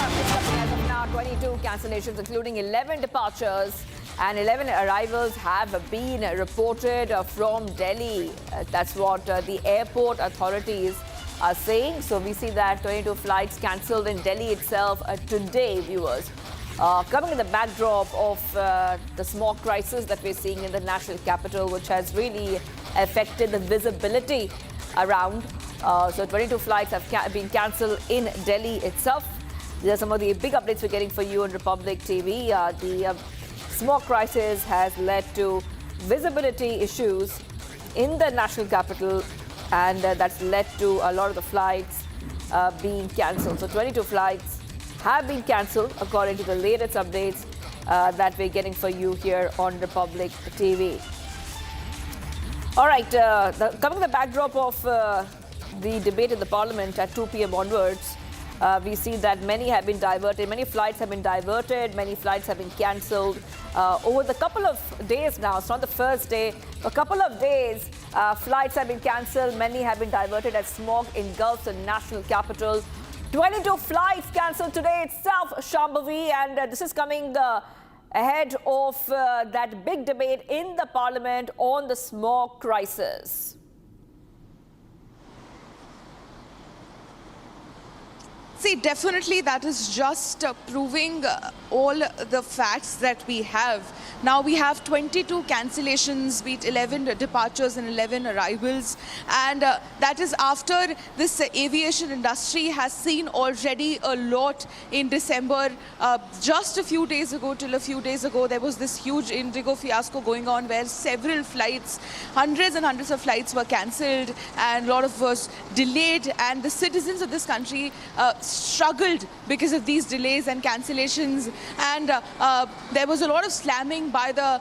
As of now, 22 cancellations, including 11 departures and 11 arrivals have been reported from Delhi. That's what the airport authorities are saying. So we see that 22 flights cancelled in Delhi itself today, viewers. Coming in the backdrop of the smog crisis that we're seeing in the national capital, which has really affected the visibility around. So 22 flights have been cancelled in Delhi itself. These are some of the big updates we're getting for you on Republic TV. The smog crisis has led to visibility issues in the national capital, and that's led to a lot of the flights being cancelled. So 22 flights have been cancelled according to the latest updates that we're getting for you here on Republic TV. All right, coming to the backdrop of the debate in the Parliament at 2 p.m. onwards, we see that many have been diverted, many flights have been diverted, many flights have been cancelled over the couple of days now. It's not the first day. A couple of days, flights have been cancelled, many have been diverted as smog engulfs the national capital. 22 flights cancelled today itself, Shambhavi, and this is coming ahead of that big debate in the Parliament on the smog crisis. See, definitely that is just proving all the facts that we have. Now we have 22 cancellations, be it 11 departures and 11 arrivals. And that is after this aviation industry has seen already a lot in December. Just a few days ago, there was this huge Indigo fiasco going on where several flights, hundreds and hundreds of flights were cancelled and a lot of was delayed. And the citizens of this country struggled because of these delays and cancellations, and there was a lot of slamming by the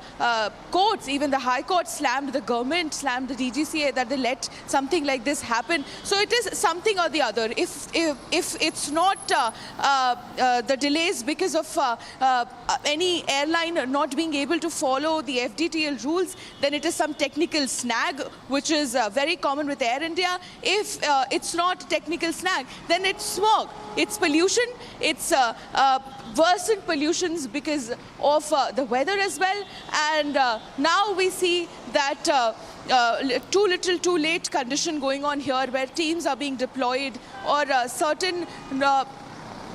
courts. Even the High Court slammed the government, slammed the DGCA that they let something like this happen. So it is something or the other. If it's not the delays because of any airline not being able to follow the FDTL rules, then it is some technical snag, which is very common with Air India. If it's not technical snag, then it's smog. It's pollution. It's worsened pollutions because of the weather as well. And now we see that too little, too late condition going on here, where teams are being deployed or certain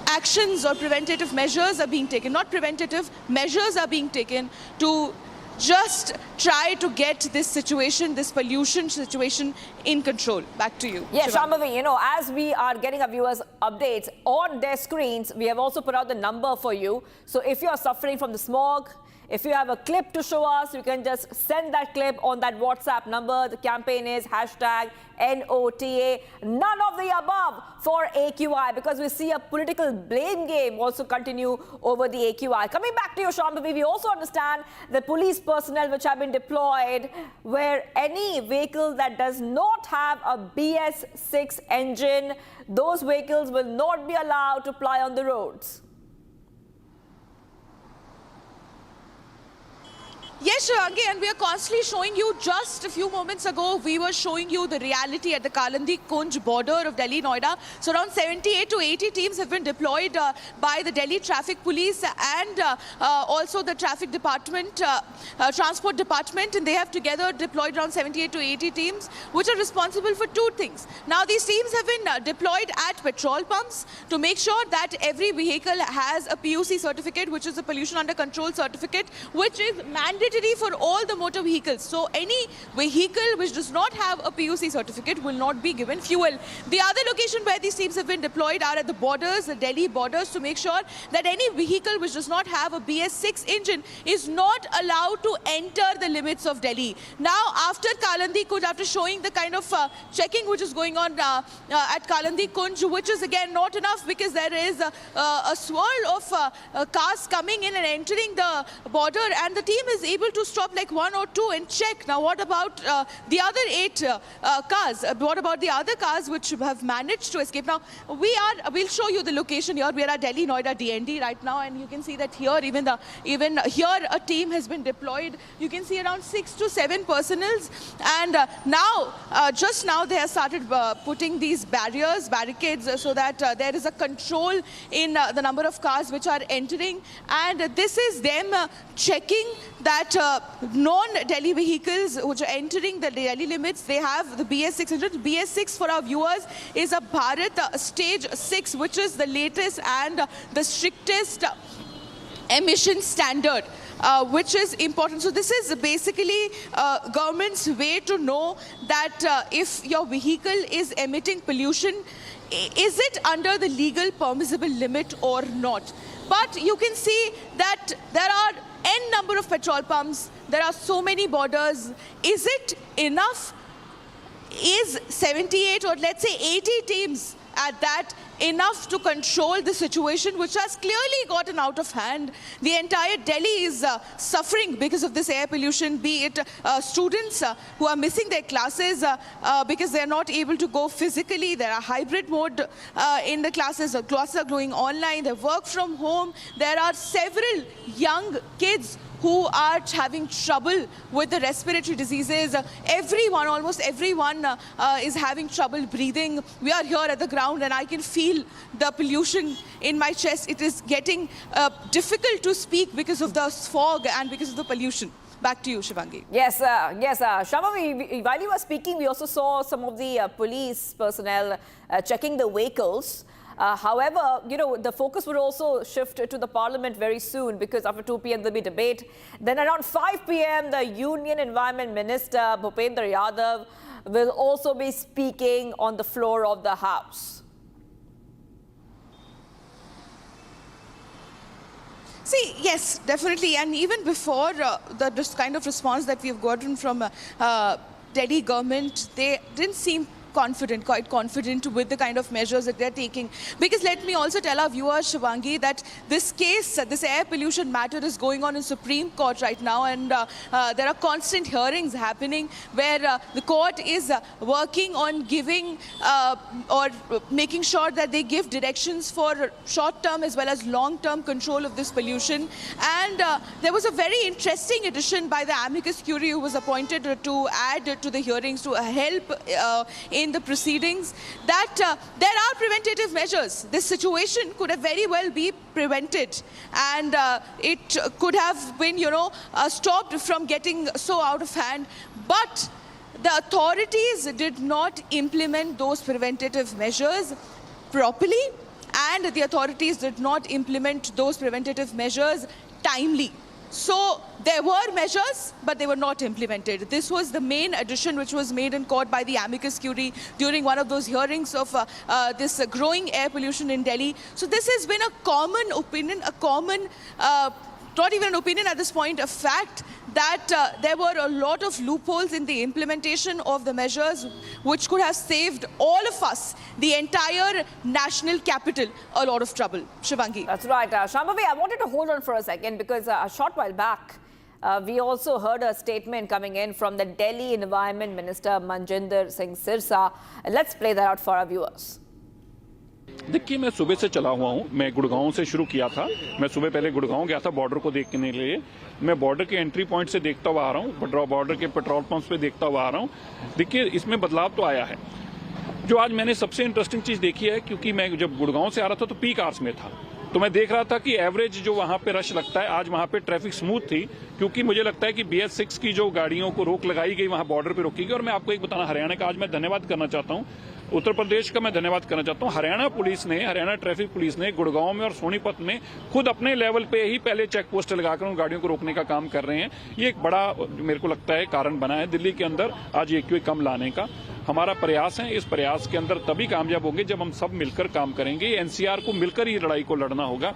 actions or preventative measures are being taken. Not preventative, measures are being taken to just try to get this situation, this pollution situation, in control. Back to you. Yes, Shambhavi, you know, as we are getting our viewers updates on their screens, we have also put out the number for you. So if you are suffering from the smog, if you have a clip to show us, you can just send that clip on that WhatsApp number. The campaign is #NOTA. None of the above for AQI, because we see a political blame game also continue over the AQI. Coming back to you, Shambhavi, we also understand the police personnel which have been deployed, where any vehicle that does not have a BS6 engine, those vehicles will not be allowed to ply on the roads. Yes, Shivangi, and we are constantly showing you. Just a few moments ago, we were showing you the reality at the Kalandi Kunj border of Delhi, Noida. So around 78 to 80 teams have been deployed by the Delhi Traffic Police and also the Traffic Department, Transport Department, and they have together deployed around 78 to 80 teams, which are responsible for two things. Now, these teams have been deployed at petrol pumps to make sure that every vehicle has a PUC certificate, which is a Pollution Under Control certificate, which is mandatory for all the motor vehicles. So any vehicle which does not have a PUC certificate will not be given fuel. The other location where these teams have been deployed are at the borders, the Delhi borders, to make sure that any vehicle which does not have a BS6 engine is not allowed to enter the limits of Delhi. Now, after Kalandi Kunj, after showing the kind of checking which is going on at Kalandi Kunj, which is again not enough because there is a swirl of cars coming in and entering the border, and the team is able able to stop like 1 or 2 and check. Now, what about the other 8 cars? What about the other cars which have managed to escape? Now, we'll show you the location here. We are at Delhi Noida DND right now, and you can see that here, even here, a team has been deployed. You can see around 6 to 7 personnels, and just now they have started putting these barricades, so that there is a control in the number of cars which are entering, and this is them checking that non-Delhi vehicles which are entering the Delhi limits, they have the BS 600. BS 6 for our viewers is a Bharat Stage 6, which is the latest and the strictest emission standard. Which is important. So this is basically government's way to know that if your vehicle is emitting pollution, is it under the legal permissible limit or not? But you can see that there are n number of petrol pumps, there are so many borders. Is it enough? Is 78 or let's say 80 teams at that enough to control the situation, which has clearly gotten out of hand? The entire Delhi is suffering because of this air pollution, be it students who are missing their classes because they are not able to go physically. There are hybrid mode in the classes are going online, they work from home. There are several young kids who are having trouble with the respiratory diseases. Almost everyone is having trouble breathing. We are here at the ground and I can feel the pollution in my chest. It is getting difficult to speak because of the fog and because of the pollution. Back to you, Shivangi. Yes, Shambhavi, while you were speaking, we also saw some of the police personnel checking the vehicles. However, the focus would also shift to the parliament very soon, because after 2 p.m. there'll be debate. Then around 5 p.m. the Union Environment Minister Bhupendra Yadav will also be speaking on the floor of the House. See, yes, definitely. And even before this kind of response that we've gotten from Delhi government, they didn't seem quite confident with the kind of measures that they're taking. Because let me also tell our viewers, Shivangi, that this case, this air pollution matter is going on in Supreme Court right now, and there are constant hearings happening where the court is working on giving or making sure that they give directions for short-term as well as long-term control of this pollution. And there was a very interesting addition by the amicus curiae who was appointed to add to the hearings to help in the proceedings, that there are preventative measures. This situation could have very well be prevented, and it could have been, stopped from getting so out of hand. But the authorities did not implement those preventative measures properly, and the authorities did not implement those preventative measures timely. So there were measures, but they were not implemented. This was the main addition which was made in court by the amicus curiae during one of those hearings of this growing air pollution in Delhi. So this has been a common opinion, not even an opinion at this point, a fact that there were a lot of loopholes in the implementation of the measures which could have saved all of us, the entire national capital, a lot of trouble. Shivangi. That's right. Shambhavi, I wanted to hold on for a second, because a short while back, we also heard a statement coming in from the Delhi Environment Minister Manjinder Singh Sirsa. Let's play that out for our viewers. देखिए, मैं सुबह से चला हुआ हूँ. मैं गुड़गांव से शुरू किया था. मैं सुबह पहले गुड़गांव गया था बॉर्डर को देखने के लिए. मैं बॉर्डर के एंट्री पॉइंट से देखता हुआ आ रहा हूँ, बॉर्डर के पेट्रोल पंप्स पे देखता हुआ आ रहा हूँ. देखिए, इसमें बदलाव तो आया है. जो आज मैंने सबसे इंटरेस्टिंग चीज देखी है, क्योंकि मैं जब गुड़गांव से आ रहा था तो पीक आवर्स में था, तो मैं देख रहा था कि एवरेज जो वहां पे रश लगता है, आज वहां पे ट्रैफिक स्मूथ थी, क्योंकि मुझे लगता है कि BS 6 की जो गाड़ियों को रोक लगाई गई वहां बॉर्डर पे रोकी गई. और मैं आपको एक बताना, हरियाणा का आज मैं धन्यवाद करना चाहता हूं, उत्तर प्रदेश का मैं धन्यवाद करना चाहता हूं. हरियाणा ट्रैफिक पुलिस ने गुड़गांव में और सोनीपत में खुद अपने लेवल पे ही पहले चेक पोस्ट लगाकर उन गाड़ियों को रोकने का काम कर रहे हैं. ये एक बड़ा, मेरे को लगता है, कारण बना है दिल्ली के अंदर आज AQI कम लाने का. हमारा प्रयास है, इस प्रयास के अंदर तभी कामयाब होंगे जब हम सब मिलकर काम करेंगे. NCR को मिलकर ही लड़ाई को लड़ना होगा.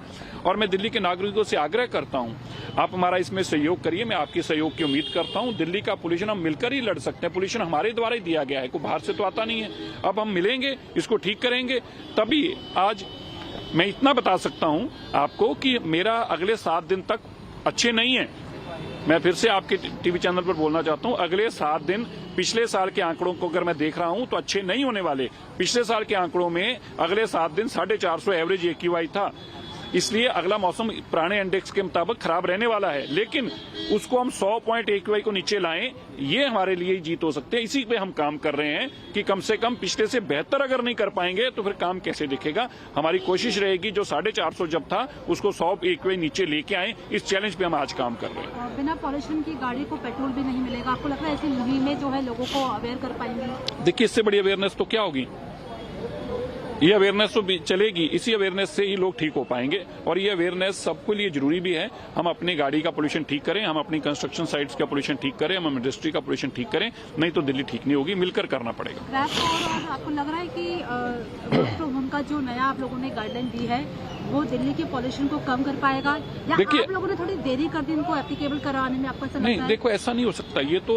और मैं दिल्ली के नागरिकों से आग्रह करता हूं, आप हमारा इसमें सहयोग करिए. मैं आपके सहयोग की उम्मीद करता हूं. दिल्ली का पोल्यूशन हम मिलकर ही लड़ सकते हैं. पोल्यूशन हमारे द्वारा ही दिया गया है, कोई बाहर से तो आता नहीं है. अब हम मिलेंगे, इसको ठीक करेंगे, तभी. आज मैं इतना बता सकता हूं आपको कि मेरा अगले 7 दिन तक अच्छे नहीं है. मैं फिर से आपके टीवी चैनल पर बोलना चाहता हूं, अगले 7 दिन पिछले साल के आंकड़ों को अगर मैं देख रहा हूं तो अच्छे नहीं होने वाले। पिछले साल के आंकड़ों में अगले 7 दिन 450 एवरेज AQI था, इसलिए अगला मौसम पुराने इंडेक्स के मुताबिक खराब रहने वाला है, लेकिन उसको हम 100 पॉइंट AQI को नीचे लाएं, ये हमारे लिए जीत हो सकते हैं। इसी पे हम काम कर रहे हैं कि कम से कम पिछले से बेहतर अगर नहीं कर पाएंगे तो फिर काम कैसे दिखेगा। हमारी कोशिश रहेगी जो 450 जब था उसको 100 AQI नीचे लेके आए। इस चैलेंज पे हम आज काम कर रहे हैं। बिना पॉल्यूशन की गाड़ी को पेट्रोल भी नहीं मिलेगा, आपको लगता है ऐसी मुहिमें जो है लोगों को अवेयर कर पाएंगी? देखिए, इससे बड़ी अवेयरनेस तो क्या होगी। ये अवेयरनेस तो चलेगी, इसी अवेयरनेस से ही लोग ठीक हो पाएंगे और ये अवेयरनेस सबके लिए जरूरी भी है। हम अपनी गाड़ी का पोल्यूशन ठीक करें, हम अपनी कंस्ट्रक्शन साइट्स का पोल्यूशन ठीक करें, हम इंडस्ट्री का पोल्यूशन ठीक करें, नहीं तो दिल्ली ठीक नहीं होगी। मिलकर करना पड़ेगा। और आपको लग रहा है कि वर्क फ्रॉम होम का जो नया आप लोगों ने गाइडलाइन दी है वो दिल्ली के पोल्यूशन को कम कर पाएगा, या आप लोगों ने थोड़ी देरी कर दी इनको एप्लीकेबल कराने में? आपको ऐसा लगता है? नहीं, देखो, ऐसा नहीं हो सकता। ये तो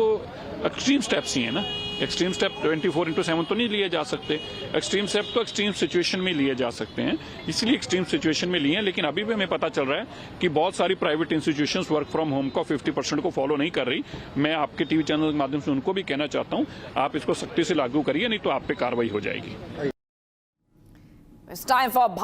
एक्सट्रीम स्टेप्स ही है ना। एक्सट्रीम स्टेप 24/7 तो नहीं लिए जा सकते। एक्सट्रीम स्टेप तो एक्सट्रीम सिचुएशन में लिए जा सकते हैं, इसलिए एक्सट्रीम सिचुएशन में लिए हैं। लेकिन अभी भी हमें पता चल रहा है कि बहुत सारी private institutions work from home का 50% को फॉलो नहीं कर रही। मैं आपके टीवी चैनल के माध्यम से उनको भी कहना चाहता हूं, आप इसको सख्ती से लागू करिए, नहीं तो आप पे कार्रवाई हो जाएगी। It's time for Bharat